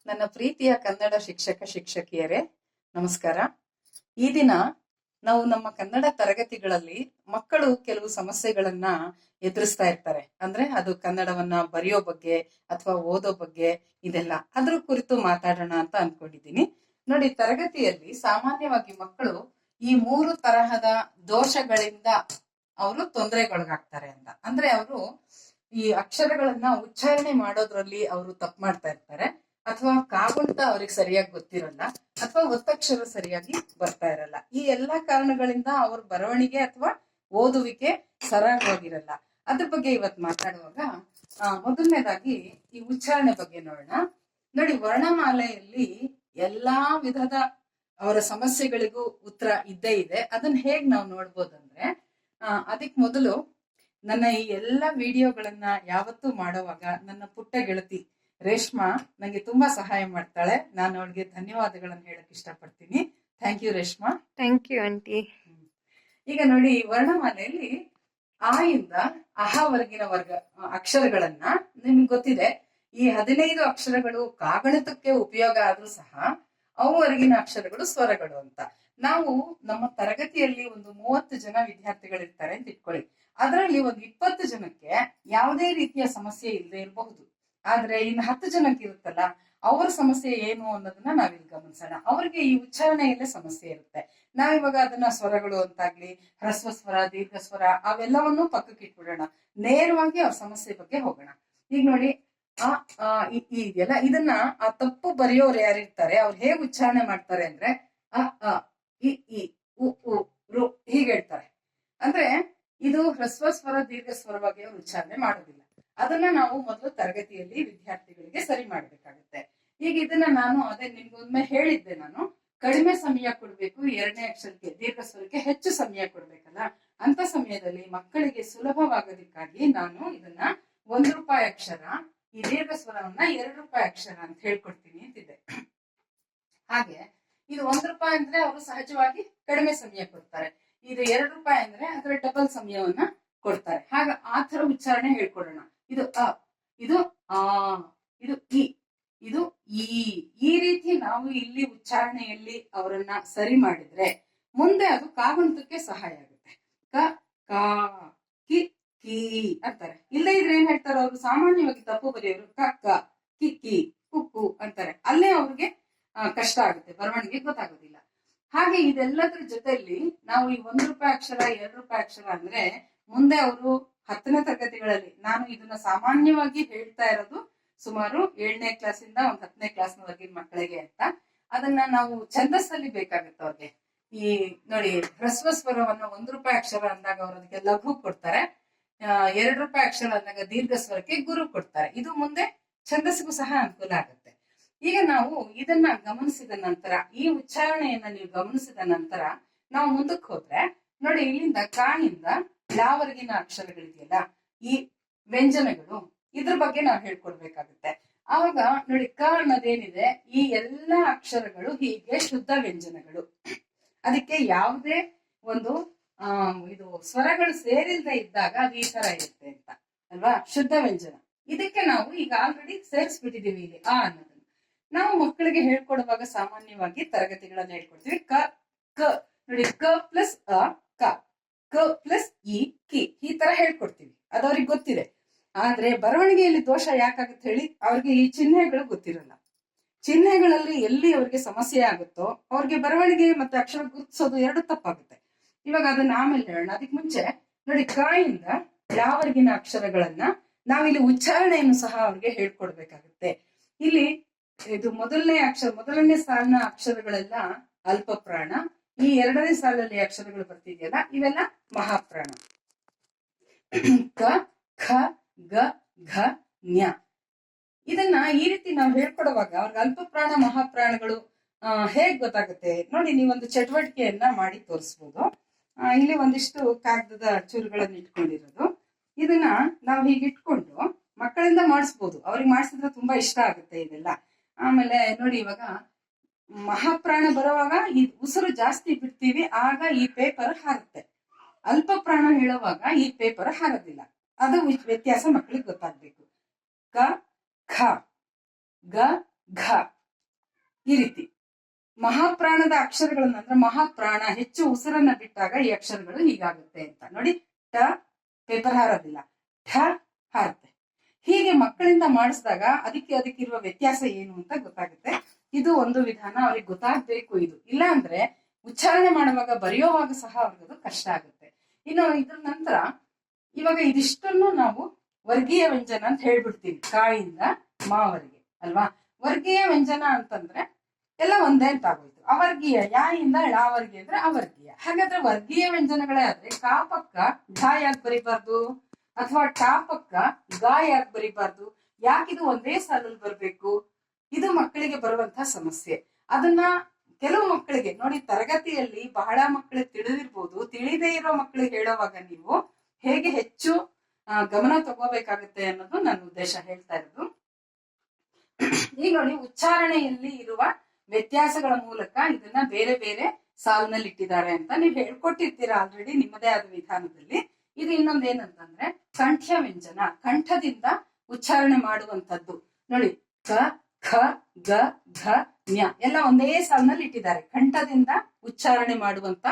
ನನ್ನ ಪ್ರೀತಿಯ ಕನ್ನಡ ಶಿಕ್ಷಕಿಯರೇ ನಮಸ್ಕಾರ. ಈ ದಿನ ನಾವು ನಮ್ಮ ಕನ್ನಡ ತರಗತಿಗಳಲ್ಲಿ ಮಕ್ಕಳು ಕೆಲವು ಸಮಸ್ಯೆಗಳನ್ನ ಎದುರಿಸ್ತಾ ಇರ್ತಾರೆ. ಅಂದ್ರೆ ಅದು ಕನ್ನಡವನ್ನ ಬರೆಯೋ ಬಗ್ಗೆ ಅಥವಾ ಓದೋ ಬಗ್ಗೆ ಇದೆಲ್ಲ ಅದ್ರ ಕುರಿತು ಮಾತಾಡೋಣ ಅಂತ ಅನ್ಕೊಂಡಿದ್ದೀನಿ. ನೋಡಿ, ತರಗತಿಯಲ್ಲಿ ಸಾಮಾನ್ಯವಾಗಿ ಮಕ್ಕಳು ಈ 3 ತರಹದ ದೋಷಗಳಿಂದ ಅವರು ತೊಂದರೆಗೊಳಗಾಗ್ತಾರೆ ಅಂತ. ಅಂದ್ರೆ ಅವರು ಈ ಅಕ್ಷರಗಳನ್ನ ಉಚ್ಚಾರಣೆ ಮಾಡೋದ್ರಲ್ಲಿ ಅವರು ತಪ್ಪು ಮಾಡ್ತಾ ಇರ್ತಾರೆ, ಅಥವಾ ಕಾಗುಣಿತ ಅವ್ರಿಗೆ ಸರಿಯಾಗಿ ಗೊತ್ತಿರಲ್ಲ, ಅಥವಾ ಒತ್ತಕ್ಷರ ಸರಿಯಾಗಿ ಬರ್ತಾ ಇರಲ್ಲ. ಈ ಎಲ್ಲಾ ಕಾರಣಗಳಿಂದ ಅವ್ರ ಬರವಣಿಗೆ ಅಥವಾ ಓದುವಿಕೆ ಸರಾಗವಾಗಿರಲ್ಲ. ಅದ್ರ ಬಗ್ಗೆ ಇವತ್ತು ಮಾತಾಡುವಾಗ ಮೊದಲನೇದಾಗಿ ಈ ಉಚ್ಚಾರಣೆ ಬಗ್ಗೆ ನೋಡೋಣ. ನೋಡಿ, ವರ್ಣಮಾಲೆಯಲ್ಲಿ ಎಲ್ಲಾ ವಿಧದ ಅವರ ಸಮಸ್ಯೆಗಳಿಗೂ ಉತ್ತರ ಇದ್ದೇ ಇದೆ. ಅದನ್ನ ಹೇಗ್ ನಾವು ನೋಡ್ಬೋದಂದ್ರೆ, ಅದಕ್ ಮೊದಲು ನನ್ನ ಈ ಎಲ್ಲಾ ವಿಡಿಯೋಗಳನ್ನ ಯಾವತ್ತೂ ಮಾಡುವಾಗ ನನ್ನ ಪುಟ್ಟ ಗೆಳತಿ ರೇಷ್ಮಾ ನಂಗೆ ತುಂಬಾ ಸಹಾಯ ಮಾಡ್ತಾಳೆ. ನಾನು ಅವಳಿಗೆ ಧನ್ಯವಾದಗಳನ್ನು ಹೇಳಕ್ ಇಷ್ಟಪಡ್ತೀನಿ. Thank you Reshma. Thank you aunty. ಈಗ ನೋಡಿ, ವರ್ಣಮಾಲೆಯಲ್ಲಿ ಆ ಇಂದ ಅಹವರೆಗಿನ ಅಕ್ಷರಗಳನ್ನ ನಿಮ್ಗೆ ಗೊತ್ತಿದೆ. ಈ 15 ಅಕ್ಷರಗಳು ಕಾಗಣಿತಕ್ಕೆ ಉಪಯೋಗ ಆದ್ರೂ ಸಹ ಅವುವರೆಗಿನ ಅಕ್ಷರಗಳು ಸ್ವರಗಳು ಅಂತ. ನಾವು ನಮ್ಮ ತರಗತಿಯಲ್ಲಿ ಒಂದು 30 ಜನ ವಿದ್ಯಾರ್ಥಿಗಳಿರ್ತಾರೆ ಅಂತ ಇಟ್ಕೊಳ್ಳಿ. ಅದರಲ್ಲಿ ಒಂದು 20 ಜನಕ್ಕೆ ಯಾವುದೇ ರೀತಿಯ ಸಮಸ್ಯೆ ಇಲ್ಲದೆ ಇರಬಹುದು. ಆದ್ರೆ ಇನ್ನು 10 ಜನಕ್ಕೆ ಇರುತ್ತಲ್ಲ, ಅವರ ಸಮಸ್ಯೆ ಏನು ಅನ್ನೋದನ್ನ ನಾವಿಲ್ಲಿ ಗಮನಿಸೋಣ. ಅವ್ರಿಗೆ ಈ ಉಚ್ಚಾರಣೆಯಲ್ಲೇ ಸಮಸ್ಯೆ ಇರುತ್ತೆ. ನಾವಿವಾಗ ಅದನ್ನ ಸ್ವರಗಳು ಅಂತಾಗ್ಲಿ, ಹ್ರಸ್ವ ಸ್ವರ, ದೀರ್ಘ ಸ್ವರ ಅವೆಲ್ಲವನ್ನೂ ಪಕ್ಕಕ್ಕೆ ಇಟ್ಬಿಡೋಣ. ನೇರವಾಗಿ ಅವ್ರ ಸಮಸ್ಯೆ ಬಗ್ಗೆ ಹೋಗೋಣ. ಈಗ ನೋಡಿ, ಇದನ್ನ ಆ ತಪ್ಪು ಬರೆಯೋರು ಯಾರಿರ್ತಾರೆ ಅವ್ರು ಹೇಗ್ ಉಚ್ಚಾರಣೆ ಮಾಡ್ತಾರೆ ಅಂದ್ರೆ ಅ ಇ ಈ ಉ ಉ ರು ಹೀಗೆ ಹೇಳ್ತಾರೆ. ಅಂದ್ರೆ ಇದು ಹ್ರಸ್ವ ಸ್ವರ, ದೀರ್ಘ ಸ್ವರವಾಗಿ ಅವ್ರು ಉಚ್ಚಾರಣೆ ಮಾಡೋದಿಲ್ಲ. ಅದನ್ನ ನಾವು ಮೊದಲು ತರಗತಿಯಲ್ಲಿ ವಿದ್ಯಾರ್ಥಿಗಳಿಗೆ ಸರಿ ಮಾಡ್ಬೇಕಾಗುತ್ತೆ. ಈಗ ಇದನ್ನ ನಾನು ನಿಮ್ಗೊಮ್ಮೆ ಹೇಳಿದ್ದೆ, ನಾನು ಕಡಿಮೆ ಸಮಯ ಕೊಡ್ಬೇಕು, 2ನೇ ಅಕ್ಷರಕ್ಕೆ ದೀರ್ಘ ಸ್ವರಕ್ಕೆ ಹೆಚ್ಚು ಸಮಯ ಕೊಡ್ಬೇಕಲ್ಲ. ಅಂತ ಸಮಯದಲ್ಲಿ ಮಕ್ಕಳಿಗೆ ಸುಲಭವಾಗೋದಕ್ಕಾಗಿ ನಾನು ಇದನ್ನ ₹1 ಅಕ್ಷರ, ಈ ದೀರ್ಘ ಸ್ವರವನ್ನ ₹2 ಅಕ್ಷರ ಅಂತ ಹೇಳ್ಕೊಡ್ತೀನಿ ಅಂತಿದ್ದೆ. ಹಾಗೆ ಇದು ₹1 ಅಂದ್ರೆ ಅವರು ಸಹಜವಾಗಿ ಕಡಿಮೆ ಸಮಯ ಕೊಡ್ತಾರೆ. ಇದು ₹2 ಅಂದ್ರೆ ಅದರ ಡಬಲ್ ಸಮಯವನ್ನ ಕೊಡ್ತಾರೆ. ಹಾಗ ಆ ತರ ಉಚ್ಚಾರಣೆ ಹೇಳ್ಕೊಡೋಣ. ಇದು ಅ, ಇದು ಆ, ಇದು ಇ, ಇದು ಈ ರೀತಿ ನಾವು ಇಲ್ಲಿ ಉಚ್ಚಾರಣೆಯಲ್ಲಿ ಅವರನ್ನ ಸರಿ ಮಾಡಿದ್ರೆ ಮುಂದೆ ಅದು ಕಾಗುಣಿತಕ್ಕೆ ಸಹಾಯ ಆಗುತ್ತೆ. ಕ, ಕಾ, ಕಿ, ಕಿ ಅಂತಾರೆ. ಇಲ್ಲೇ ಇದ್ರೆ ಏನ್ ಹೇಳ್ತಾರೆ ಅವರು, ಸಾಮಾನ್ಯವಾಗಿ ತಪ್ಪು ಬರೆಯೋರು ಕ, ಕಿ, ಕಿ, ಕುಕ್ಕು ಅಂತಾರೆ. ಅಲ್ಲೇ ಅವ್ರಿಗೆ ಕಷ್ಟ ಆಗುತ್ತೆ, ಬರವಣಿಗೆ ಗೊತ್ತಾಗೋದಿಲ್ಲ. ಹಾಗೆ ಇದೆಲ್ಲದ್ರ ಜೊತೆಯಲ್ಲಿ ನಾವು ಈ ₹1 ಅಕ್ಷರ, ₹2 ಅಕ್ಷರ ಅಂದ್ರೆ ಮುಂದೆ ಅವರು 10ನೇ ತರಗತಿಗಳಲ್ಲಿ, ನಾನು ಇದನ್ನ ಸಾಮಾನ್ಯವಾಗಿ ಹೇಳ್ತಾ ಇರೋದು ಸುಮಾರು 7ನೇ ಕ್ಲಾಸಿಂದ ಒಂದು 10ನೇ ಕ್ಲಾಸ್ನವರೆಗಿನ ಮಕ್ಕಳಿಗೆ ಅಂತ. ಅದನ್ನ ನಾವು ಛಂದಸ್ಸಲ್ಲಿ ಬೇಕಾಗುತ್ತೆ ಅವ್ರಿಗೆ. ಈ ನೋಡಿ, ಹ್ರಸ್ವ ಸ್ವರವನ್ನು ₹1 ಅಕ್ಷರ ಅಂದಾಗ ಅವ್ರು ಅದಕ್ಕೆ ಲಘು ಕೊಡ್ತಾರೆ, ₹2 ಅಕ್ಷರ ಅಂದಾಗ ದೀರ್ಘ ಸ್ವರಕ್ಕೆ ಗುರು ಕೊಡ್ತಾರೆ. ಇದು ಮುಂದೆ ಛಂದಸ್ಸಿಗೂ ಸಹ ಅನುಕೂಲ ಆಗುತ್ತೆ. ಈಗ ನಾವು ಇದನ್ನ ಗಮನಿಸಿದ ನಂತರ, ಈ ಉಚ್ಚಾರಣೆಯನ್ನ ನೀವು ಗಮನಿಸಿದ ನಂತರ ನಾವು ಮುಂದಕ್ಕೆ ಹೋದ್ರೆ ನೋಡಿ, ಇಲ್ಲಿಂದ ಕಾಯಿಂದ ಲಾವರೆಗಿನ ಅಕ್ಷರಗಳಿದೆಯಲ್ಲ, ಈ ವ್ಯಂಜನಗಳು, ಇದ್ರ ಬಗ್ಗೆ ನಾವು ಹೇಳ್ಕೊಡ್ಬೇಕಾಗುತ್ತೆ. ಆವಾಗ ನೋಡಿ, ಕ ಅನ್ನೋದೇನಿದೆ, ಈ ಎಲ್ಲಾ ಅಕ್ಷರಗಳು ಹೀಗೆ ಶುದ್ಧ ವ್ಯಂಜನಗಳು. ಅದಕ್ಕೆ ಯಾವುದೇ ಒಂದು ಇದು ಸ್ವರಗಳು ಸೇರಿಲ್ದೆ ಇದ್ದಾಗ ಅದು ಈ ತರ ಇರುತ್ತೆ ಅಂತ ಅಲ್ವಾ, ಶುದ್ಧ ವ್ಯಂಜನ. ಇದಕ್ಕೆ ನಾವು ಈಗ ಆಲ್ರೆಡಿ ಸೇರಿಸ್ಬಿಟ್ಟಿದೀವಿ ಇಲ್ಲಿ ಆ ಅನ್ನೋದನ್ನ. ನಾವು ಮಕ್ಕಳಿಗೆ ಹೇಳ್ಕೊಡುವಾಗ ಸಾಮಾನ್ಯವಾಗಿ ತರಗತಿಗಳನ್ನ ಹೇಳ್ಕೊಡ್ತೀವಿ. ಕ ಕ ನೋಡಿ, ಕ ಪ್ಲಸ್ ಅ ಕ, ಕ ಪ್ಲಸ್ ಇ ಕಿ, ಈ ತರ ಹೇಳ್ಕೊಡ್ತೀವಿ. ಅದು ಅವ್ರಿಗೆ ಗೊತ್ತಿದೆ. ಆದ್ರೆ ಬರವಣಿಗೆಯಲ್ಲಿ ದೋಷ ಯಾಕಾಗುತ್ತೆ ಹೇಳಿ, ಅವ್ರಿಗೆ ಈ ಚಿಹ್ನೆಗಳು ಗೊತ್ತಿರಲ್ಲ. ಚಿಹ್ನೆಗಳಲ್ಲಿ ಎಲ್ಲಿ ಅವ್ರಿಗೆ ಸಮಸ್ಯೆ ಆಗುತ್ತೋ ಅವ್ರಿಗೆ ಬರವಣಿಗೆ ಮತ್ತೆ ಅಕ್ಷರ ಗುರುತಿಸೋದು 2 ತಪ್ಪಾಗುತ್ತೆ. ಇವಾಗ ಅದನ್ನ ಆಮೇಲೆ ಹೇಳೋಣ. ಅದಕ್ಕೆ ಮುಂಚೆ ನೋಡಿ, ಕಾಯಿಂದ ಯಾವರೆಗಿನ ಅಕ್ಷರಗಳನ್ನ ನಾವಿಲ್ಲಿ ಉಚ್ಚಾರಣೆಯನ್ನು ಸಹ ಅವ್ರಿಗೆ ಹೇಳ್ಕೊಡ್ಬೇಕಾಗುತ್ತೆ. ಇಲ್ಲಿ ಇದು ಮೊದಲನೇ ಸಾಲಿನ ಅಕ್ಷರಗಳೆಲ್ಲ ಅಲ್ಪ ಪ್ರಾಣ, ಈ 2ನೇ ಸಾಲಲ್ಲಿ ಅಕ್ಷರಗಳು ಬರ್ತಿದೆಯಲ್ಲ ಇವೆಲ್ಲ ಮಹಾಪ್ರಾಣ. ಕ, ಖ, ಗ, ಘ, ಜ್ಞ. ಇದನ್ನ ಈ ರೀತಿ ನಾವು ಹೇಳ್ಕೊಡುವಾಗ ಅವ್ರಿಗೆ ಅಲ್ಪ ಪ್ರಾಣ ಮಹಾಪ್ರಾಣಗಳು ಹೇಗ್ ಗೊತ್ತಾಗುತ್ತೆ ನೋಡಿ. ನೀವೊಂದು ಚಟುವಟಿಕೆಯನ್ನ ಮಾಡಿ ತೋರಿಸ್ಬೋದು. ಇಲ್ಲಿ ಒಂದಿಷ್ಟು ಕಾಗದದ ಚೂರುಗಳನ್ನ ಇಟ್ಕೊಂಡಿರೋದು, ಇದನ್ನ ನಾವು ಹೀಗೆ ಇಟ್ಕೊಂಡು ಮಕ್ಕಳಿಂದ ಮಾಡಿಸ್ಬೋದು. ಅವ್ರಿಗೆ ಮಾಡಿಸಿದ್ರೆ ತುಂಬಾ ಇಷ್ಟ ಆಗುತ್ತೆ ಇದೆಲ್ಲ. ಆಮೇಲೆ ನೋಡಿ, ಇವಾಗ ಮಹಾಪ್ರಾಣ ಬರುವಾಗ ಈ ಉಸಿರು ಜಾಸ್ತಿ ಬಿಡ್ತೀವಿ, ಆಗ ಈ ಪೇಪರ್ ಹಾರುತ್ತೆ. ಅಲ್ಪ ಪ್ರಾಣ ಹೇಳುವಾಗ ಈ ಪೇಪರ್ ಹಾರೋದಿಲ್ಲ. ಅದು ವ್ಯತ್ಯಾಸ ಮಕ್ಕಳಿಗೆ ಗೊತ್ತಾಗ್ಬೇಕು. ಕ, ಖ, ಗ, ಘ, ಈ ರೀತಿ ಮಹಾಪ್ರಾಣದ ಅಕ್ಷರಗಳನ್ನ ಅಂದ್ರೆ ಮಹಾಪ್ರಾಣ ಹೆಚ್ಚು ಉಸಿರನ್ನ ಬಿಟ್ಟಾಗ ಈ ಅಕ್ಷರಗಳು ಹೀಗಾಗುತ್ತೆ ಅಂತ ನೋಡಿ. ಟ ಪೇಪರ್ ಹಾರೋದಿಲ್ಲ, ಠ ಹಾರುತ್ತೆ. ಹೀಗೆ ಮಕ್ಕಳಿಂದ ಮಾಡಿಸಿದಾಗ ಅದಕ್ಕಿರುವ ವ್ಯತ್ಯಾಸ ಏನು ಅಂತ ಗೊತ್ತಾಗುತ್ತೆ. ಇದು ಒಂದು ವಿಧಾನ, ಅವ್ರಿಗೆ ಗೊತ್ತಾಗ್ಬೇಕು. ಇದು ಇಲ್ಲ ಅಂದ್ರೆ ಉಚ್ಚಾರಣೆ ಮಾಡುವಾಗ ಬರೆಯೋವಾಗ ಸಹ ಅವ್ರಿಗದು ಕಷ್ಟ ಆಗುತ್ತೆ. ಇನ್ನು ಇದ್ರ ನಂತರ ಇವಾಗ ಇದಿಷ್ಟನ್ನು ನಾವು ವರ್ಗೀಯ ವ್ಯಂಜನ ಅಂತ ಹೇಳ್ಬಿಡ್ತೀವಿ, ಕಾಯಿಂದ ಮಾವರೆಗೆ ಅಲ್ವಾ. ವರ್ಗೀಯ ವ್ಯಂಜನ ಅಂತಂದ್ರೆ ಎಲ್ಲ ಒಂದೇ ಅಂತ ಆಗೋಯ್ತು. ಅವರ್ಗೀಯ ಯಾಯಿಂದ ಳಾವರ್ಗೀಯ ಅಂದ್ರೆ ಅವರ್ಗೀಯ. ಹಾಗಾದ್ರೆ ವರ್ಗೀಯ ವ್ಯಂಜನಗಳೇ ಆದ್ರೆ ಕಾಪಕ್ಕ ಢ ಯಾಕೆ ಬರಿಬಾರ್ದು, ಅಥವಾ ಟಾಪಕ್ಕ ಗ ಯಾಕೆ ಬರಿಬಾರ್ದು? ಯಾಕಿದು ಒಂದೇ ಸಾಲಲ್ಲಿ ಬರ್ಬೇಕು? ಇದು ಮಕ್ಕಳಿಗೆ ಬರುವಂತಹ ಸಮಸ್ಯೆ. ಅದನ್ನ ಕೆಲವು ಮಕ್ಕಳಿಗೆ ನೋಡಿ, ತರಗತಿಯಲ್ಲಿ ಬಹಳ ಮಕ್ಕಳಿಗೆ ತಿಳಿದಿರ್ಬೋದು, ತಿಳಿದೇ ಇರೋ ಮಕ್ಕಳಿಗೆ ಹೇಳೋವಾಗ ನೀವು ಹೇಗೆ ಹೆಚ್ಚು ಗಮನ ತಗೋಬೇಕಾಗುತ್ತೆ ಅನ್ನೋದು ನನ್ನ ಉದ್ದೇಶ ಹೇಳ್ತಾ ಇರೋದು. ಈಗ ನೋಡಿ, ಉಚ್ಚಾರಣೆಯಲ್ಲಿ ಇರುವ ವ್ಯತ್ಯಾಸಗಳ ಮೂಲಕ ಇದನ್ನ ಬೇರೆ ಬೇರೆ ಸಾಲಿನಲ್ಲಿ ಇಟ್ಟಿದ್ದಾರೆ ಅಂತ ನೀವು ಹೇಳ್ಕೊಟ್ಟಿರ್ತೀರಾ ಆಲ್ರೆಡಿ ನಿಮ್ಮದೇ ಆದ ವಿಧಾನದಲ್ಲಿ. ಇದು ಇನ್ನೊಂದು ಏನಂತಂದ್ರೆ ಕಂಠ್ಯ ವ್ಯಂಜನ, ಕಂಠದಿಂದ ಉಚ್ಚಾರಣೆ ಮಾಡುವಂತದ್ದು. ನೋಡಿ, ಕ ಖ ಗ ಘ ಜ್ಞ ಎಲ್ಲ ಒಂದೇ ಸಾಲಿನಲ್ಲಿ ಇಟ್ಟಿದ್ದಾರೆ, ಕಂಠದಿಂದ ಉಚ್ಚಾರಣೆ ಮಾಡುವಂತ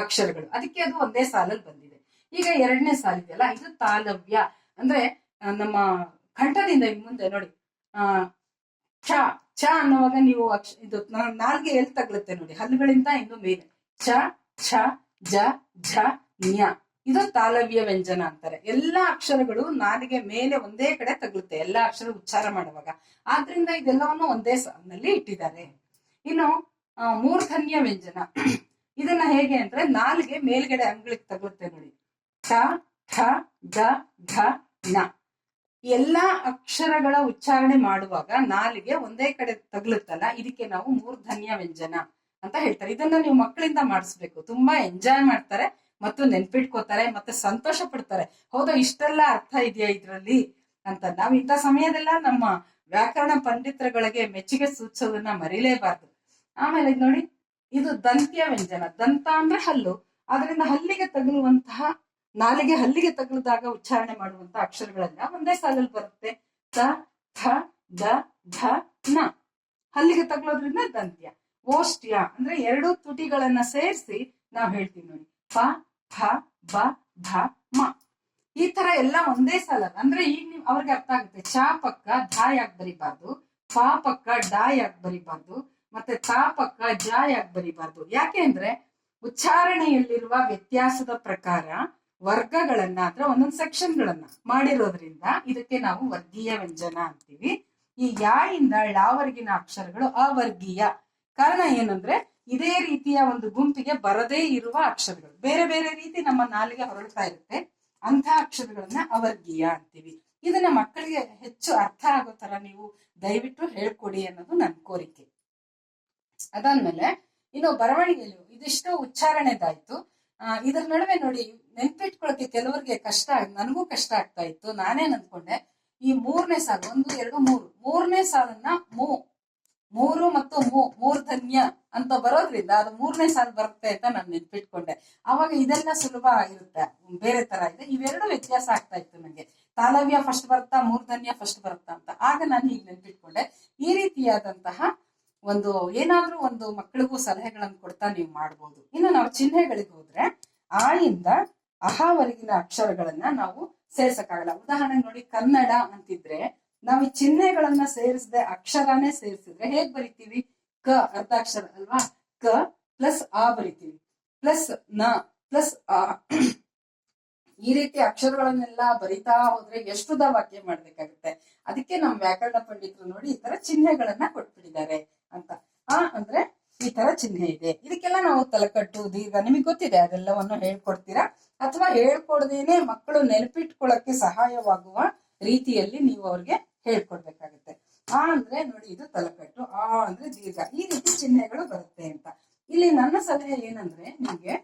ಅಕ್ಷರಗಳು. ಅದಕ್ಕೆ ಅದು ಒಂದೇ ಸಾಲಲ್ಲಿ ಬಂದಿದೆ. ಈಗ ಎರಡನೇ ಸಾಲಿದೆಯಲ್ಲ, ಇದು ತಾಲವ್ಯ. ಅಂದ್ರೆ ನಮ್ಮ ಕಂಠದಿಂದ ಮುಂದೆ ನೋಡಿ, ಚ ಚ ಅನ್ನುವಾಗ ನೀವು ಇದು ನಾಲ್ಗೆ ಎಲ್ಲಿ ತಗಲುತ್ತೆ ನೋಡಿ, ಹಲ್ಲುಗಳಿಂದ ಇನ್ನು ಮೇಲೆ ಚ ಛ ಜ ಝ ಜ್ಞ. ಇದು ತಾಲವ್ಯ ವ್ಯಂಜನ ಅಂತಾರೆ. ಎಲ್ಲಾ ಅಕ್ಷರಗಳು ನಾಲಿಗೆ ಮೇಲೆ ಒಂದೇ ಕಡೆ ತಗಲುತ್ತೆ, ಎಲ್ಲಾ ಅಕ್ಷರ ಉಚ್ಚಾರ ಮಾಡುವಾಗ. ಆದ್ರಿಂದ ಇದೆಲ್ಲವನ್ನು ಒಂದೇ ಸಾಲಿನಲ್ಲಿ ಇಟ್ಟಿದ್ದಾರೆ. ಇನ್ನು ಮೂರ್ಧನ್ಯ ವ್ಯಂಜನ, ಇದನ್ನ ಹೇಗೆ ಅಂದ್ರೆ ನಾಲಿಗೆ ಮೇಲ್ಗಡೆ ಅಂಗಳಿಗೆ ತಗಲುತ್ತೆ ನೋಡಿ, ಠ ಠ ಡ ಢ ಣ. ಎಲ್ಲಾ ಅಕ್ಷರಗಳ ಉಚ್ಚಾರಣೆ ಮಾಡುವಾಗ ನಾಲಿಗೆ ಒಂದೇ ಕಡೆ ತಗಲುತ್ತಲ್ಲ, ಇದಕ್ಕೆ ನಾವು ಮೂರ್ಧನ್ಯ ವ್ಯಂಜನ ಅಂತ ಹೇಳ್ತಾರೆ. ಇದನ್ನ ನೀವು ಮಕ್ಕಳಿಂದ ಮಾಡಿಸ್ಬೇಕು, ತುಂಬಾ ಎಂಜಾಯ್ ಮಾಡ್ತಾರೆ ಮತ್ತು ನೆನ್ಪಿಟ್ಕೋತಾರೆ, ಮತ್ತೆ ಸಂತೋಷ ಪಡ್ತಾರೆ. ಹೌದಾ, ಇಷ್ಟೆಲ್ಲ ಅರ್ಥ ಇದೆಯಾ ಇದ್ರಲ್ಲಿ ಅಂತ. ನಾವು ಇಂಥ ಸಮಯದೆಲ್ಲ ನಮ್ಮ ವ್ಯಾಕರಣ ಪಂಡಿತರುಗಳಿಗೆ ಮೆಚ್ಚುಗೆ ಸೂಚಿಸೋದನ್ನ ಮರಿಲೇಬಾರ್ದು. ಆಮೇಲೆ ನೋಡಿ, ಇದು ದಂತ್ಯ ವ್ಯಂಜನ. ದಂತ ಅಂದ್ರೆ ಹಲ್ಲು, ಆದ್ರಿಂದ ಹಲ್ಲಿಗೆ ತಗುಲುವಂತಹ, ನಾಲಿಗೆ ಹಲ್ಲಿಗೆ ತಗುಲಿದಾಗ ಉಚ್ಚಾರಣೆ ಮಾಡುವಂತ ಅಕ್ಷರಗಳೆಲ್ಲ ಒಂದೇ ಸಾಲಲ್ಲಿ ಬರುತ್ತೆ. ತ ಥ ದ ಧ ನ, ಹಲ್ಲಿಗೆ ತಗುಲೋದ್ರಿಂದ ದಂತ್ಯ. ಓಷ್ಟ್ಯ ಅಂದ್ರೆ ಎರಡು ತುಟಿಗಳನ್ನ ಸೇರಿಸಿ ನಾವ್ ಹೇಳ್ತೀವಿ ನೋಡಿ, ಪ ಫ ಬ ಧ ಮ. ಈ ತರ ಎಲ್ಲ ಒಂದೇ ಸಾಲ. ಅಂದ್ರೆ ಈಗ ನೀವು ಅವ್ರಿಗೆ ಅರ್ಥ ಆಗುತ್ತೆ, ಚ ಪಕ್ಕ ಧ ಯಾಕೆ ಬರಿಬಾರ್ದು, ಪ ಪಕ್ಕ ಡ ಯಾಕೆ ಬರಿಬಾರ್ದು, ಮತ್ತೆ ತಾ ಪಕ್ಕ ಜ ಯಾಕೆ ಬರಿಬಾರ್ದು. ಯಾಕೆ ಅಂದ್ರೆ ಉಚ್ಚಾರಣೆಯಲ್ಲಿರುವ ವ್ಯತ್ಯಾಸದ ಪ್ರಕಾರ ವರ್ಗಗಳನ್ನ ಅಂದ್ರೆ ಒಂದೊಂದು ಸೆಕ್ಷನ್ ಗಳನ್ನ ಮಾಡಿರೋದ್ರಿಂದ ಇದಕ್ಕೆ ನಾವು ವರ್ಗೀಯ ವ್ಯಂಜನ ಅಂತೀವಿ. ಈ ಯಾ ಇಂದ ಳಾವರೆಗಿನ ಅಕ್ಷರಗಳು ಅವರ್ಗೀಯ. ಕಾರಣ ಏನಂದ್ರೆ ಇದೇ ರೀತಿಯ ಒಂದು ಗುಂಪಿಗೆ ಬರದೇ ಇರುವ ಅಕ್ಷರಗಳು, ಬೇರೆ ಬೇರೆ ರೀತಿ ನಮ್ಮ ನಾಲಿಗೆ ಹೊರಡ್ತಾ ಇರುತ್ತೆ, ಅಂತ ಅಕ್ಷರಗಳನ್ನ ಅವರ್ಗೀಯ ಅಂತೀವಿ. ಇದನ್ನ ಮಕ್ಕಳಿಗೆ ಹೆಚ್ಚು ಅರ್ಥ ಆಗೋ ತರ ನೀವು ದಯವಿಟ್ಟು ಹೇಳ್ಕೊಡಿ ಅನ್ನೋದು ನನ್ನ ಕೋರಿಕೆ. ಅದಾದ್ಮೇಲೆ ಇನ್ನು ಬರವಣಿಗೆಯಲ್ಲಿ ಇದಿಷ್ಟು ಉಚ್ಚಾರಣೆದಾಯ್ತು. ಇದ್ರ ನಡುವೆ ನೋಡಿ, ನೆನ್ಪಿಟ್ಕೊಳಕ್ಕೆ ಕೆಲವರಿಗೆ ಕಷ್ಟ, ನನಗೂ ಕಷ್ಟ ಆಗ್ತಾ ಇತ್ತು. ನಾನೇನ್ ಅಂದ್ಕೊಂಡೆ, ಈ ಮೂರನೇ ಸಾಲು 1 2 3 ಮೂರನೇ ಸಾಲನ್ನ ಮೂರು ಮತ್ತು ಮೂರ್ಧನ್ಯ ಅಂತ ಬರೋದ್ರಿಂದ ಅದು ಮೂರನೇ ಸಾಲು ಬರುತ್ತೆ ಅಂತ ನಾನು ನೆನ್ಪಿಟ್ಕೊಂಡೆ. ಅವಾಗ ಇದೆಲ್ಲ ಸುಲಭ ಇರುತ್ತೆ, ಬೇರೆ ತರ ಇದೆ. ಇವೆರಡು ವ್ಯತ್ಯಾಸ ಆಗ್ತಾ ಇತ್ತು ನನಗೆ, ತಾಲವ್ಯ ಫಸ್ಟ್ ಬರುತ್ತಾ ಮೂರ್ಧನ್ಯ ಫಸ್ಟ್ ಬರುತ್ತಾ ಅಂತ. ಆಗ ನಾನು ಹೀಗೆ ನೆನ್ಪಿಟ್ಕೊಂಡೆ. ಈ ರೀತಿಯಾದಂತಹ ಒಂದು ಏನಾದ್ರೂ ಒಂದು ಮಕ್ಕಳಿಗೂ ಸಲಹೆಗಳನ್ನು ಕೊಡ್ತಾ ನೀವು ಮಾಡ್ಬೋದು. ಇನ್ನು ನಾವು ಚಿಹ್ನೆಗಳಿಗೆ ಹೋದ್ರೆ, ಆ ಇಂದ ಅಹಾವರೆಗಿನ ಅಕ್ಷರಗಳನ್ನ ನಾವು ಸೇರ್ಸಕ್ಕಾಗಲ್ಲ. ಉದಾಹರಣೆಗೆ ನೋಡಿ, ಕನ್ನಡ ಅಂತಿದ್ರೆ ನಾವು ಈ ಚಿಹ್ನೆಗಳನ್ನ ಸೇರಿಸದೆ ಅಕ್ಷರನೇ ಸೇರಿಸಿದ್ರೆ ಹೇಗ್ ಬರಿತೀವಿ? ಕ ಅರ್ಧಾಕ್ಷರ ಅಲ್ವಾ, ಕ ಪ್ಲಸ್ ಆ ಬರಿತೀವಿ, ಪ್ಲಸ್ ನ ಪ್ಲಸ್ ಆ. ಈ ರೀತಿ ಅಕ್ಷರಗಳನ್ನೆಲ್ಲ ಬರಿತಾ ಹೋದ್ರೆ ಎಷ್ಟು ವಾಕ್ಯ ಮಾಡ್ಬೇಕಾಗುತ್ತೆ. ಅದಕ್ಕೆ ನಮ್ಮ ವ್ಯಾಕರಣ ಪಂಡಿತರು ನೋಡಿ ಈ ತರ ಚಿಹ್ನೆಗಳನ್ನ ಕೊಟ್ಬಿಟ್ಟಿದ್ದಾರೆ ಅಂತ. ಆ ಅಂದ್ರೆ ಈ ತರ ಚಿಹ್ನೆ ಇದೆ. ಇದಕ್ಕೆಲ್ಲ ನಾವು ತಲಕಟ್ಟು, ದೀರ್ಘ ನಿಮಗೆ ಗೊತ್ತಿದೆ, ಅದೆಲ್ಲವನ್ನು ಹೇಳ್ಕೊಡ್ತೀರಾ. ಅಥವಾ ಹೇಳ್ಕೊಡ್ದೇನೆ ಮಕ್ಕಳು ನೆನಪಿಟ್ಕೊಳ್ಳಕ್ಕೆ ಸಹಾಯವಾಗುವ ರೀತಿಯಲ್ಲಿ ನೀವು ಅವ್ರಿಗೆ ಹೇಳ್ಕೊಡ್ಬೇಕಾಗುತ್ತೆ. ಆ ಅಂದ್ರೆ ನೋಡಿ, ಇದು ತಲಕಟ್ಟು, ಆ ಅಂದ್ರೆ ದೀರ್ಘ. ಈ ರೀತಿ ಚಿಹ್ನೆಗಳು ಬರುತ್ತೆ ಅಂತ. ಇಲ್ಲಿ ನನ್ನ ಸಲಹೆ ಏನಂದ್ರೆ, ನಿಮ್ಗೆ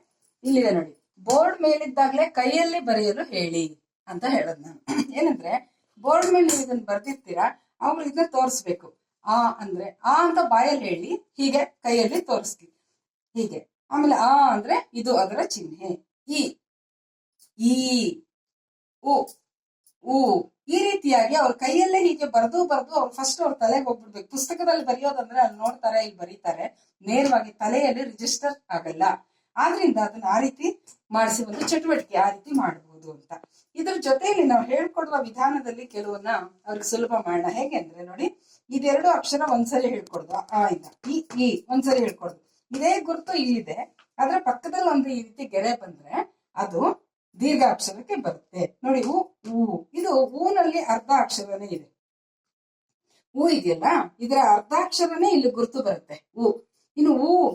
ಇಲ್ಲಿದೆ ನೋಡಿ, ಬೋರ್ಡ್ ಮೇಲಿದ್ದಾಗ್ಲೇ ಕೈಯಲ್ಲಿ ಬರೆಯಲು ಹೇಳಿ ಅಂತ ಹೇಳೋದು ನಾನು. ಏನಂದ್ರೆ ಬೋರ್ಡ್ ಮೇಲೆ ನೀವು ಇದನ್ನ ಬರ್ದಿರ್ತೀರಾ, ಅವ್ರು ಇದನ್ನ ತೋರಿಸ್ಬೇಕು. ಆ ಅಂದ್ರೆ ಆ ಅಂತ ಬಾಯಲ್ಲಿ ಹೇಳಿ, ಹೀಗೆ ಕೈಯಲ್ಲಿ ತೋರಿಸ್ಲಿ ಹೀಗೆ. ಆಮೇಲೆ ಆ ಅಂದ್ರೆ ಇದು ಅದರ ಚಿಹ್ನೆ. ಈ ಉ ಈ ರೀತಿಯಾಗಿ ಅವ್ರ ಕೈಯಲ್ಲೇ ಹೀಗೆ ಬರೆದು ಅವ್ರು ಫಸ್ಟ್ ಅವ್ರ ತಲೆಗೆ ಹೋಗ್ಬಿಡ್ಬೇಕು. ಪುಸ್ತಕದಲ್ಲಿ ಬರೆಯೋದಂದ್ರೆ ಅಲ್ಲಿ ನೋಡ್ತಾರೆ, ಇಲ್ಲಿ ಬರೀತಾರೆ, ನೇರವಾಗಿ ತಲೆಯಲ್ಲಿ ರಿಜಿಸ್ಟರ್ ಆಗಲ್ಲ. ಆದ್ರಿಂದ ಅದನ್ನ ಆ ರೀತಿ ಮಾಡಿಸಿ ಒಂದು ಚಟುವಟಿಕೆ ಆ ರೀತಿ ಮಾಡಬಹುದು ಅಂತ. ಇದ್ರ ಜೊತೆಯಲ್ಲಿ ನಾವು ಹೇಳ್ಕೊಡುವ ವಿಧಾನದಲ್ಲಿ ಕೆಲವನ್ನ ಅವ್ರಿಗೆ ಸುಲಭ ಮಾಡೋಣ. ಹೇಗೆ ಅಂದ್ರೆ ನೋಡಿ, ಇದೆರಡು ಅಕ್ಷರ ಒಂದ್ಸರಿ ಹೇಳ್ಕೊಡುದು, ಆ ಇಂದ ಈ ಒಂದ್ಸರಿ ಹೇಳ್ಕೊಡುದು. ಇದೇ ಗುರುತು ಇಲ್ಲಿದೆ, ಅದ್ರ ಪಕ್ಕದಲ್ಲಿ ಒಂದು ಈ ರೀತಿ ಗೆರೆ ಬಂದ್ರೆ ಅದು ದೀರ್ಘಾಕ್ಷರಕ್ಕೆ ಬರುತ್ತೆ. ನೋಡಿ ಊ ಇದು ಊನಲ್ಲಿ ಅರ್ಧ ಅಕ್ಷರನೇ ಇದೆ. ಊ ಇದೆಯಲ್ಲ, ಇದರ ಅರ್ಧಾಕ್ಷರನೇ ಇಲ್ಲಿ ಗುರುತು ಬರುತ್ತೆ ಊ. ಇನ್ನು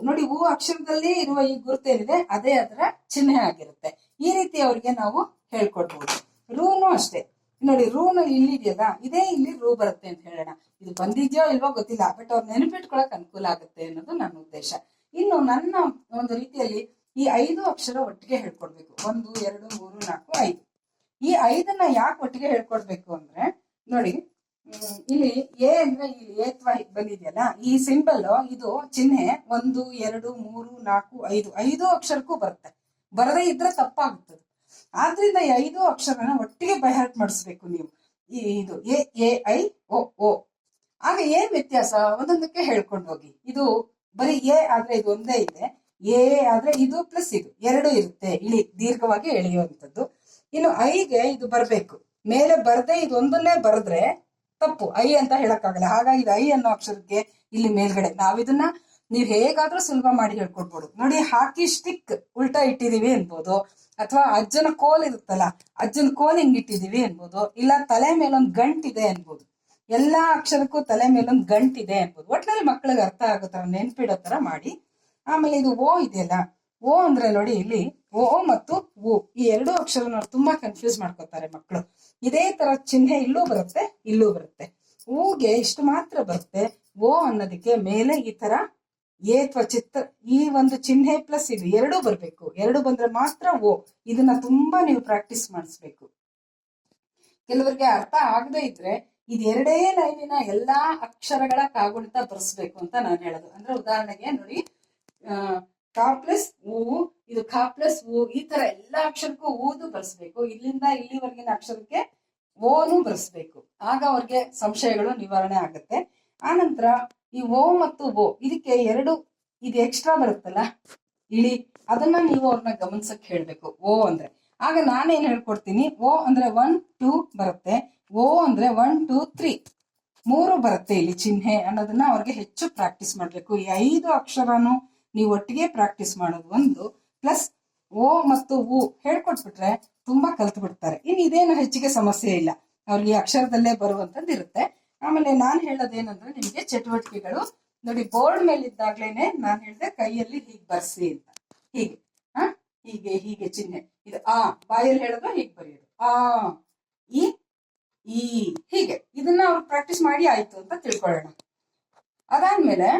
ನೋಡಿ, ಅಕ್ಷರದಲ್ಲಿ ಇರುವ ಈ ಗುರುತು ಏನಿದೆ ಅದೇ ಅದರ ಚಿಹ್ನೆ ಆಗಿರುತ್ತೆ. ಈ ರೀತಿ ಅವ್ರಿಗೆ ನಾವು ಹೇಳ್ಕೊಡ್ಬಹುದು. ರೂನು ಅಷ್ಟೇ ನೋಡಿ, ರೂನು ಇಲ್ಲಿದೆಯಲ್ಲ, ಇದೇ ಇಲ್ಲಿ ರೂ ಬರುತ್ತೆ ಅಂತ ಹೇಳೋಣ. ಇದು ಬಂದಿದ್ಯೋ ಇಲ್ವೋ ಗೊತ್ತಿಲ್ಲ, ಬಟ್ ಅವ್ರು ನೆನಪಿಟ್ಕೊಳಕ್ ಅನುಕೂಲ ಆಗುತ್ತೆ ಅನ್ನೋದು ನನ್ನ ಉದ್ದೇಶ. ಇನ್ನು ನನ್ನ ಒಂದು ರೀತಿಯಲ್ಲಿ ಈ 5 ಅಕ್ಷರ ಒಟ್ಟಿಗೆ ಹೇಳ್ಕೊಡ್ಬೇಕು. 1 2 3 4 5. ಈ 5ನ್ನ ಯಾಕೆ ಒಟ್ಟಿಗೆ ಹೇಳ್ಕೊಡ್ಬೇಕು ಅಂದ್ರೆ ನೋಡಿ, ಇಲ್ಲಿ ಎ ಅಂದ್ರೆ ಇಲ್ಲಿ ಏತ್ವ ಬಂದಿದೆಯಲ್ಲ, ಈ ಸಿಂಬಲ್ ಇದು ಚಿಹ್ನೆ 1 2 3 4 5 5 ಅಕ್ಷರಕ್ಕೂ ಬರುತ್ತೆ. ಬರದೇ ಇದ್ರೆ ತಪ್ಪಾಗುತ್ತದೆ. ಆದ್ರಿಂದ ಈ 5 ಅಕ್ಷರನ ಒಟ್ಟಿಗೆ ಬೈಹಾರ್ಟ್ ಮಾಡಿಸ್ಬೇಕು ನೀವು. ಇದು ಎ ಐ ಓ. ಆಗ ಏನ್ ವ್ಯತ್ಯಾಸ ಒಂದೊಂದಕ್ಕೆ ಹೇಳ್ಕೊಂಡು ಹೋಗಿ. ಇದು ಬರೀ ಎ ಆದ್ರೆ ಇದು ಒಂದೇ ಇದೆ, ಎ ಆದ್ರೆ ಇದು ಪ್ಲಸ್ ಇದು 2 ಇರುತ್ತೆ, ದೀರ್ಘವಾಗಿ ಎಳೆಯುವಂಥದ್ದು. ಇನ್ನು ಐಗೆ ಇದು ಬರ್ಬೇಕು, ಮೇಲೆ ಬರದೆ ಇದು ಒಂದನ್ನೇ ಬರೆದ್ರೆ ತಪ್ಪು, ಐ ಅಂತ ಹೇಳಕ್ಕಾಗಲ್ಲ. ಹಾಗಾಗಿ ಇದು ಐ ಅನ್ನೋ ಅಕ್ಷರಕ್ಕೆ ಇಲ್ಲಿ ಮೇಲ್ಗಡೆ ನಾವಿದನ್ನ ನೀವ್ ಹೇಗಾದ್ರೂ ಸುಲಭ ಮಾಡಿ ಹೇಳ್ಕೊಡ್ಬೋದು. ನೋಡಿ, ಹಾಕಿ ಸ್ಟಿಕ್ ಉಲ್ಟಾ ಇಟ್ಟಿದೀವಿ ಅನ್ಬೋದು, ಅಥವಾ ಅಜ್ಜನ ಕೋಲ್ ಇರುತ್ತಲ್ಲ, ಅಜ್ಜನ ಕೋಲ್ ಹಿಂಗ್ ಇಟ್ಟಿದೀವಿ ಅನ್ಬೋದು, ಇಲ್ಲ ತಲೆ ಮೇಲೊಂದು ಗಂಟಿದೆ ಅನ್ಬೋದು. ಎಲ್ಲಾ ಅಕ್ಷರಕ್ಕೂ ತಲೆ ಮೇಲೊಂದು ಗಂಟಿದೆ ಅನ್ಬೋದು. ಒಟ್ಟಿನಲ್ಲಿ ಮಕ್ಕಳಿಗೆ ಅರ್ಥ ಆಗೋ ತರ, ನೆನ್ಪಿಡೋ ತರ ಮಾಡಿ. ಆಮೇಲೆ ಇದು ಓ ಇದೆಯಲ್ಲ, ಓ ಅಂದ್ರೆ ನೋಡಿ, ಇಲ್ಲಿ ಓ ಮತ್ತು ಊ ಈ 2 ಅಕ್ಷರ ತುಂಬಾ ಕನ್ಫ್ಯೂಸ್ ಮಾಡ್ಕೋತಾರೆ ಮಕ್ಕಳು. ಇದೇ ತರ ಚಿಹ್ನೆ ಇಲ್ಲೂ ಬರುತ್ತೆ, ಇಲ್ಲೂ ಬರುತ್ತೆ. ಊಗೆ ಇಷ್ಟು ಮಾತ್ರ ಬರುತ್ತೆ. ಓ ಅನ್ನೋದಕ್ಕೆ ಮೇಲೆ ಈ ತರ ಏತ್ವ ಚಿತ್ರ, ಈ ಒಂದು ಚಿಹ್ನೆ ಪ್ಲಸ್ ಇದು 2 ಬರ್ಬೇಕು. 2 ಬಂದ್ರೆ ಮಾತ್ರ ಓ. ಇದನ್ನ ತುಂಬಾ ನೀವು ಪ್ರಾಕ್ಟೀಸ್ ಮಾಡಿಸ್ಬೇಕು. ಕೆಲವರಿಗೆ ಅರ್ಥ ಆಗದೆ ಇದ್ರೆ ಇದು 2 ಲೈನಿನ ಎಲ್ಲಾ ಅಕ್ಷರಗಳ ಕಾಗುಣಿತ ಬರ್ಸ್ಬೇಕು ಅಂತ ನಾನು ಹೇಳೋದು. ಅಂದ್ರೆ ಉದಾಹರಣೆಗೆ ನೋಡಿ, ಕಾ ಪ್ಲಸ್ ಊ, ಇದು ಖಾ ಪ್ಲಸ್ ಊ, ಈ ತರ ಎಲ್ಲಾ ಅಕ್ಷರಕ್ಕೂ ಊದು ಬರ್ಸ್ಬೇಕು. ಇಲ್ಲಿಂದ ಇಲ್ಲಿವರೆಗಿನ ಅಕ್ಷರಕ್ಕೆ ಓನು ಬರ್ಸ್ಬೇಕು. ಆಗ ಅವ್ರಿಗೆ ಸಂಶಯಗಳು ನಿವಾರಣೆ ಆಗುತ್ತೆ. ಆನಂತರ ಈ ಓ ಮತ್ತು ಓ ಇದಕ್ಕೆ 2 ಇದು ಎಕ್ಸ್ಟ್ರಾ ಬರುತ್ತಲ್ಲ ಇಳಿ, ಅದನ್ನ ನೀವು ಅವ್ರನ್ನ ಗಮನಿಸಕ್ ಹೇಳ್ಬೇಕು. ಓ ಅಂದ್ರೆ ಆಗ ನಾನೇನ್ ಹೇಳ್ಕೊಡ್ತೀನಿ, ಓ ಅಂದ್ರೆ 1 2 ಬರುತ್ತೆ, ಓ ಅಂದ್ರೆ 1 2 3 3 ಬರುತ್ತೆ ಇಲ್ಲಿ ಚಿಹ್ನೆ ಅನ್ನೋದನ್ನ ಅವ್ರಿಗೆ ಹೆಚ್ಚು ಪ್ರಾಕ್ಟೀಸ್ ಮಾಡ್ಬೇಕು. ಈ 5 ಅಕ್ಷರನು ನೀವು ಒಟ್ಟಿಗೆ ಪ್ರಾಕ್ಟೀಸ್ ಮಾಡೋದು ಒಂದು, ಪ್ಲಸ್ ಓ ಮತ್ತು ಊ ಹೇಳ್ಕೊಟ್ಬಿಟ್ರೆ ತುಂಬಾ ಕಲ್ತು ಬಿಡ್ತಾರೆ. ಇನ್ನು ಇದೇನು ಹೆಚ್ಚಿಗೆ ಸಮಸ್ಯೆ ಇಲ್ಲ, ಅವ್ರಿಗೆ ಅಕ್ಷರದಲ್ಲೇ ಬರುವಂತದ್ದು ಇರುತ್ತೆ. ಆಮೇಲೆ ನಾನ್ ಹೇಳೋದೇನಂದ್ರೆ, ನಿಮ್ಗೆ ಚಟುವಟಿಕೆಗಳು ನೋಡಿ, ಬೋರ್ಡ್ ಮೇಲೆ ಇದ್ದಾಗ್ಲೇನೆ ನಾನ್ ಹೇಳಿದೆ ಕೈಯಲ್ಲಿ ಹೀಗೆ ಬರ್ಸಿ ಅಂತ. ಹೀಗೆ ಹೀಗೆ ಚಿಹ್ನೆ, ಇದು ಆ ಬಾಯಲ್ಲಿ ಹೇಳಿದ್ರೆ ಹೀಗೆ ಬರೆಯೋದು, ಆ ಈ ಹೀಗೆ. ಇದನ್ನ ಅವ್ರು ಪ್ರಾಕ್ಟೀಸ್ ಮಾಡಿ ಆಯ್ತು ಅಂತ ತಿಳ್ಕೊಳ್ಳೋಣ. ಅದಾದ್ಮೇಲೆ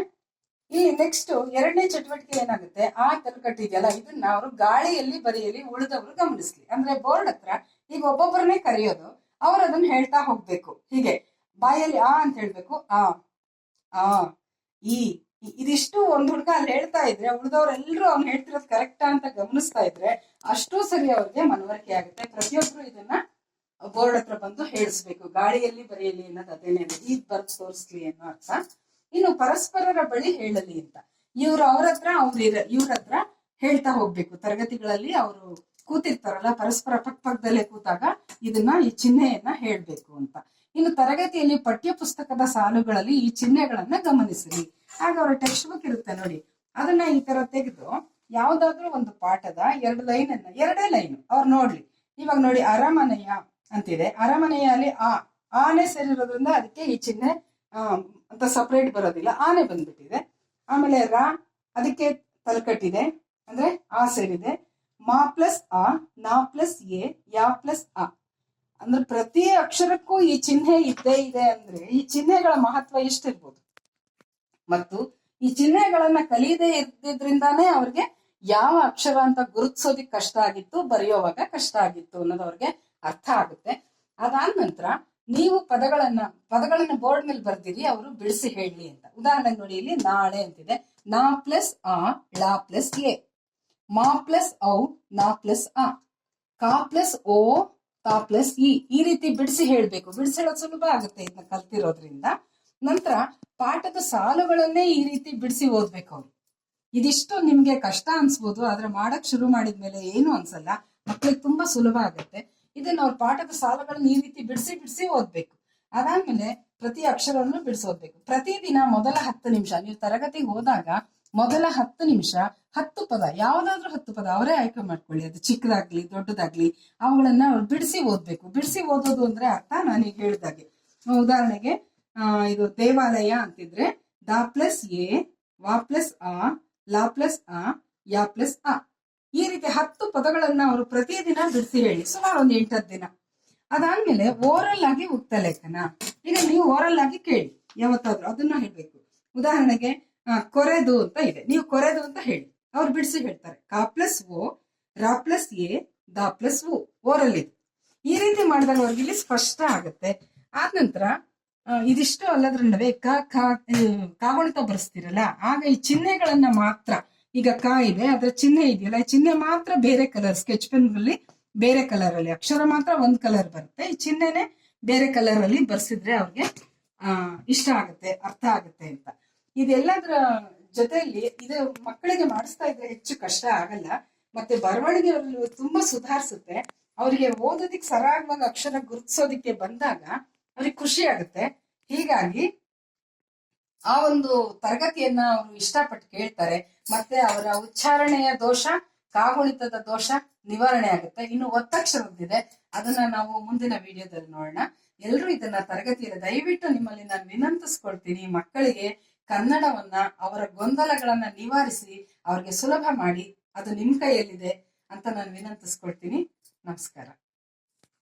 ಇಲ್ಲಿ ನೆಕ್ಸ್ಟ್ 2ನೇ ಚಟುವಟಿಕೆ ಏನಾಗುತ್ತೆ, ಆ ತಲಕಟ್ಟಿದೆಯಲ್ಲ, ಇದನ್ನ ಅವರು ಗಾಳಿಯಲ್ಲಿ ಬರೆಯಲಿ, ಉಳಿದವರು ಗಮನಿಸ್ಲಿ. ಅಂದ್ರೆ ಬೋರ್ಡ್ ಹತ್ರ ಈಗ ಒಬ್ಬೊಬ್ಬರನ್ನೇ ಕರೆಯೋದು, ಅವ್ರು ಅದನ್ನ ಹೇಳ್ತಾ ಹೋಗ್ಬೇಕು. ಹೀಗೆ ಬಾಯಲ್ಲಿ ಆ ಅಂತ ಹೇಳ್ಬೇಕು, ಆ ಈ ಇದಿಷ್ಟು ಒಂದ್ ಹುಡುಗ ಅಲ್ಲಿ ಹೇಳ್ತಾ ಇದ್ರೆ ಉಳಿದವ್ರೆಲ್ರು ಅವ್ನು ಹೇಳ್ತಿರೋದು ಕರೆಕ್ಟಾ ಅಂತ ಗಮನಿಸ್ತಾ ಇದ್ರೆ ಅಷ್ಟು ಸರಿ ಅವ್ರಿಗೆ ಮನವರಿಕೆ ಆಗುತ್ತೆ. ಪ್ರತಿಯೊಬ್ರು ಇದನ್ನ ಬೋರ್ಡ್ ಹತ್ರ ಬಂದು ಹೇಳಿಸ್ಬೇಕು. ಗಾಳಿಯಲ್ಲಿ ಬರೆಯಲಿ ಅನ್ನೋದು ಅದೇನೆ, ಈಗ ಬರ್ದು ತೋರಿಸ್ಲಿ ಅನ್ನೋ ಅರ್ಥ. ಇನ್ನು ಪರಸ್ಪರರ ಬಳಿ ಹೇಳಲಿ ಅಂತ, ಅವ್ರ ಹತ್ರ ಇವ್ರ ಹತ್ರ ಹೇಳ್ತಾ ಹೋಗ್ಬೇಕು. ತರಗತಿಗಳಲ್ಲಿ ಅವರು ಕೂತಿರ್ತಾರಲ್ಲ, ಪರಸ್ಪರ ಪಕ್ಕದಲ್ಲೇ ಕೂತಾಗ ಇದನ್ನ ಈ ಚಿಹ್ನೆಯನ್ನ ಹೇಳ್ಬೇಕು ಅಂತ. ಇನ್ನು ತರಗತಿಯಲ್ಲಿ ಪಠ್ಯ ಪುಸ್ತಕದ ಸಾಲುಗಳಲ್ಲಿ ಈ ಚಿಹ್ನೆಗಳನ್ನ ಗಮನಿಸಿರಿ. ಆಗ ಅವರ ಟೆಕ್ಸ್ಟ್ ಬುಕ್ ಇರುತ್ತೆ ನೋಡಿ, ಅದನ್ನ ಈ ತರ ತೆಗೆದು ಯಾವ್ದಾದ್ರು ಒಂದು ಪಾಠದ 2 ಲೈನನ್ನ, 2 ಲೈನ್ ಅವ್ರು ನೋಡ್ಲಿ. ಇವಾಗ ನೋಡಿ, ಅರಮನೆಯ ಅಂತಿದೆ, ಅರಮನೆಯಲ್ಲಿ ಆನೆ ಸೇರಿರೋದ್ರಿಂದ ಅದಕ್ಕೆ ಈ ಚಿಹ್ನೆ ಅಂತ ಸಪರೇಟ್ ಬರೋದಿಲ್ಲ, ಆನೆ ಬಂದ್ಬಿಟ್ಟಿದೆ. ಆಮೇಲೆ ರಾ ಅದಕ್ಕೆ ತಲಕಟ್ಟಿದೆ, ಅಂದ್ರೆ ಆ ಸೇರಿದೆ. ಮಾ ಪ್ಲಸ್ ಆ, ನಾ ಪ್ಲಸ್ ಎ, ಯಾ ಪ್ಲಸ್ ಆ. ಅಂದ್ರೆ ಪ್ರತಿ ಅಕ್ಷರಕ್ಕೂ ಈ ಚಿಹ್ನೆ ಇದ್ದೇ ಇದೆ. ಅಂದ್ರೆ ಈ ಚಿಹ್ನೆಗಳ ಮಹತ್ವ ಎಷ್ಟಿರ್ಬೋದು. ಮತ್ತು ಈ ಚಿಹ್ನೆಗಳನ್ನ ಕಲಿಯದೇ ಇದ್ದಿದ್ರಿಂದಾನೇ ಅವ್ರಿಗೆ ಯಾವ ಅಕ್ಷರ ಅಂತ ಗುರುತಿಸೋದಿಕ್ ಕಷ್ಟ ಆಗಿತ್ತು, ಬರೆಯೋವಾಗ ಕಷ್ಟ ಆಗಿತ್ತು ಅನ್ನೋದು ಅವ್ರಿಗೆ ಅರ್ಥ ಆಗುತ್ತೆ. ಅದಾದ ನಂತರ ನೀವು ಪದಗಳನ್ನ ಬೋರ್ಡ್ ಮೇಲೆ ಬರ್ದಿರಿ, ಅವರು ಬಿಡಿಸಿ ಹೇಳಿ ಅಂತ. ಉದಾಹರಣೆಗೆ ನೋಡಿ, ಇಲ್ಲಿ ನಾಳೆ ಅಂತಿದೆ, ನಾ ಪ್ಲಸ್ ಆ, ಲಾ ಪ್ಲಸ್ ಎ. ಮಾ ಪ್ಲಸ್ ಔ, ನಾ ಪ್ಲಸ್ ಆ. ಕಾ ಪ್ಲಸ್ ಓ, ತಾ ಪ್ಲಸ್ ಈ ರೀತಿ ಬಿಡಿಸಿ ಹೇಳ್ಬೇಕು. ಬಿಡಿಸಿ ಹೇಳೋದು ಸುಲಭ ಆಗುತ್ತೆ ಇದನ್ನ ಕಲ್ತಿರೋದ್ರಿಂದ. ನಂತರ ಪಾಠದ ಸಾಲುಗಳನ್ನೇ ಈ ರೀತಿ ಬಿಡಿಸಿ ಓದ್ಬೇಕು ಅವ್ರು. ಇದಿಷ್ಟು ನಿಮ್ಗೆ ಕಷ್ಟ ಅನ್ಸ್ಬೋದು, ಆದ್ರೆ ಮಾಡಕ್ ಶುರು ಮಾಡಿದ್ಮೇಲೆ ಏನು ಅನ್ಸಲ್ಲ, ಮಕ್ಳಿಗೆ ತುಂಬಾ ಸುಲಭ ಆಗುತ್ತೆ. ಇದನ್ನ ಅವ್ರ ಪಾಠದ ಸಾಲುಗಳನ್ನ ಈ ರೀತಿ ಬಿಡಿಸಿ ಬಿಡಿಸಿ ಓದ್ಬೇಕು. ಅದಾದ್ಮೇಲೆ ಪ್ರತಿ ಅಕ್ಷರವನ್ನು ಬಿಡಿಸೋದ್ಬೇಕು. ಪ್ರತಿದಿನ ಮೊದಲ 10 ನಿಮಿಷ ನೀವು ತರಗತಿಗೆ ಹೋದಾಗ ಮೊದಲ 10 ನಿಮಿಷ 10 ಪದ, ಯಾವ್ದಾದ್ರು 10 ಪದ ಅವರೇ ಆಯ್ಕೆ ಮಾಡ್ಕೊಳ್ಳಿ, ಅದು ಚಿಕ್ಕದಾಗ್ಲಿ ದೊಡ್ಡದಾಗ್ಲಿ, ಅವುಗಳನ್ನ ಅವ್ರು ಬಿಡಿಸಿ ಓದ್ಬೇಕು. ಬಿಡಿಸಿ ಓದೋದು ಅಂದ್ರೆ ಅರ್ಥ ನಾನೀಗ ಹೇಳಿದಾಗೆ. ಉದಾಹರಣೆಗೆ ಇದು ದೇವಾಲಯ ಅಂತಿದ್ರೆ ದ ಪ್ಲಸ್ ಎ, ವ ಪ್ಲಸ್ ಆ, ಲ ಪ್ಲಸ್ ಆ, ಯ ಪ್ಲಸ್ ಆ, ಈ ರೀತಿ 10 ಪದಗಳನ್ನ ಅವರು ಪ್ರತಿದಿನ ಬಿಡಿಸಿ ಹೇಳಿ, ಸುಮಾರು ಒಂದು 8-10 ದಿನ. ಅದಾದ್ಮೇಲೆ ಓರಲ್ ಆಗಿ ಉಕ್ತ ಲೇಖನ. ಈಗ ನೀವು ಓರಲ್ ಆಗಿ ಕೇಳಿ ಯಾವತ್ತಾದ್ರೂ, ಅದನ್ನ ಹೇಳ್ಬೇಕು. ಉದಾಹರಣೆಗೆ ಕೊರೆದು ಅಂತ ಇದೆ, ನೀವು ಕೊರೆದು ಅಂತ ಹೇಳಿ, ಅವ್ರು ಬಿಡಿಸಿ ಹೇಳ್ತಾರೆ. ಕ ಪ್ಲಸ್ ಓ, ರ ಪ್ಲಸ್ ಎ, ದ ಪ್ಲಸ್ ಓ, ಓರಲ್ ಇದು. ಈ ರೀತಿ ಮಾಡಿದಾಗ ಅವ್ರಿಗೆ ಇಲ್ಲಿ ಸ್ಪಷ್ಟ ಆಗುತ್ತೆ. ಆದ ನಂತರ ಇದಿಷ್ಟು ಅಲ್ಲದ್ರ ನಡುವೆ ಕಾಗುಣಿತ ಬರೆಸ್ತಿರಲ್ಲ, ಆಗ ಈ ಚಿಹ್ನೆಗಳನ್ನ ಮಾತ್ರ, ಈಗ ಕ ಇದೆ ಅದ್ರ ಚಿಹ್ನೆ ಇದೆಯಲ್ಲ, ಈ ಚಿಹ್ನೆ ಮಾತ್ರ ಬೇರೆ ಕಲರ್, ಸ್ಕೆಚ್ ಪೆನ್ ಅಲ್ಲಿ ಬೇರೆ ಕಲರ್ ಅಲ್ಲಿ, ಅಕ್ಷರ ಮಾತ್ರ ಒಂದ್ ಕಲರ್ ಬರುತ್ತೆ, ಈ ಚಿಹ್ನೆನೆ ಬೇರೆ ಕಲರ್ ಅಲ್ಲಿ ಬರ್ಸಿದ್ರೆ ಅವ್ರಿಗೆ ಇಷ್ಟ ಆಗುತ್ತೆ, ಅರ್ಥ ಆಗುತ್ತೆ ಅಂತ. ಇದೆಲ್ಲದ್ರ ಜೊತೆಯಲ್ಲಿ ಇದು ಮಕ್ಕಳಿಗೆ ಮಾಡಿಸ್ತಾ ಇದ್ರೆ ಹೆಚ್ಚು ಕಷ್ಟ ಆಗಲ್ಲ, ಮತ್ತೆ ಬರವಣಿಗೆ ತುಂಬಾ ಸುಧಾರಿಸುತ್ತೆ. ಅವರಿಗೆ ಓದೋದಿಕ್ ಸರಾಗವಾಗಿ ಅಕ್ಷರ ಗುರುತಿಸೋದಿಕ್ಕೆ ಬಂದಾಗ ಅವ್ರಿಗೆ ಖುಷಿ ಆಗುತ್ತೆ. ಹೀಗಾಗಿ ಆ ಒಂದು ತರಗತಿಯನ್ನ ಅವರು ಇಷ್ಟಪಟ್ಟು ಕೇಳ್ತಾರೆ. ಮತ್ತೆ ಅವರ ಉಚ್ಚಾರಣೆಯ ದೋಷ, ಕಾಗುಣಿತದ ದೋಷ ನಿವಾರಣೆ ಆಗುತ್ತೆ. ಇನ್ನು ಒತ್ತಕ್ಷರದ್ದಿದೆ, ಅದನ್ನ ನಾವು ಮುಂದಿನ ವಿಡಿಯೋದಲ್ಲಿ ನೋಡೋಣ. ಎಲ್ಲರೂ ಇದನ್ನ ತರಗತಿಯಲ್ಲಿ ದಯವಿಟ್ಟು ನಿಮ್ಮಲ್ಲಿ ನಾನು ವಿನಂತಿಸ್ಕೊಳ್ತೀನಿ, ಮಕ್ಕಳಿಗೆ ಕನ್ನಡವನ್ನ, ಅವರ ಗೊಂದಲಗಳನ್ನ ನಿವಾರಿಸಿ ಅವ್ರಿಗೆ ಸುಲಭ ಮಾಡಿ, ಅದು ನಿಮ್ ಕೈಯಲ್ಲಿದೆ ಅಂತ ನಾನು ವಿನಂತಿಸ್ಕೊಳ್ತೀನಿ. ನಮಸ್ಕಾರ.